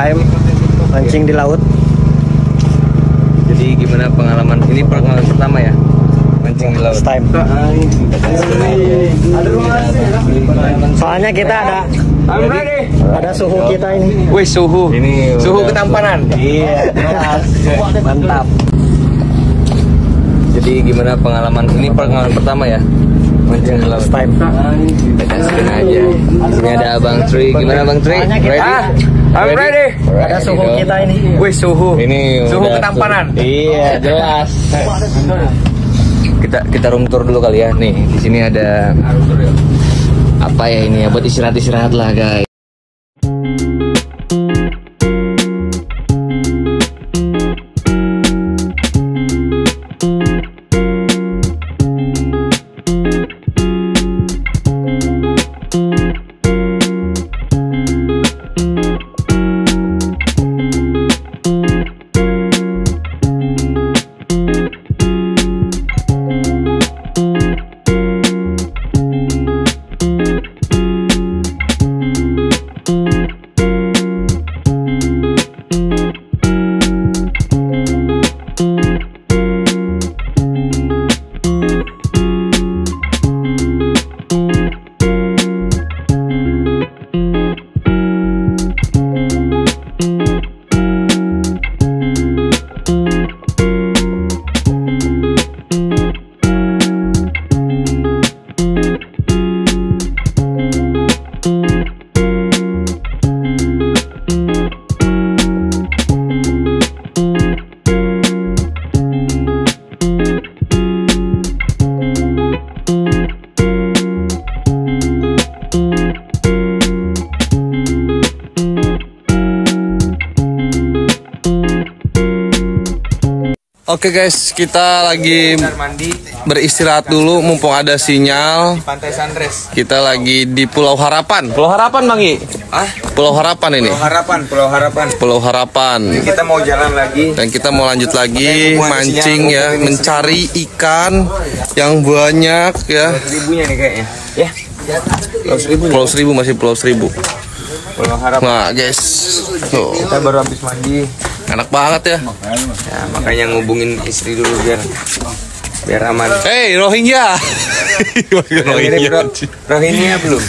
time mancing di laut. Jadi gimana pengalaman? Ini pengalaman pertama ya mancing di laut. First time. Soalnya kita ada suhu kita ini. Wih, suhu. Ini suhu ketampanan. Iya. Mantap. Jadi gimana pengalaman? Ini pengalaman pertama ya mancing di laut. First time. Kita gaskin aja. Ini ada Abang Tri. Gimana Bang Tri? Ready? I'm ready. Ada suhu kita ini. Wih, suhu. Ini suhu ketampanan. Iya, jelas. Kita room tour dulu kali ya. Nih, di sini ada apa ya ini ya, buat istirahat lah guys. Oke guys, kita lagi beristirahat dulu mumpung ada sinyal. Di Pantai Sandres. Kita lagi di Pulau Harapan. Pulau Harapan Bang I? Pulau Harapan ini. Pulau Harapan. Kita mau jalan lagi. Dan kita mau lanjut lagi mancing ya, mencari ikan yang banyak ya. Ribunya nih kayaknya. Ya. Pulau Seribu masih Pulau Seribu. Pulau Harapan. Nah guys, tuh. Kita baru habis mandi. Enak banget ya. Ya, makanya ngubungin istri dulu biar aman. Hey Rohingya. Rohingya belum.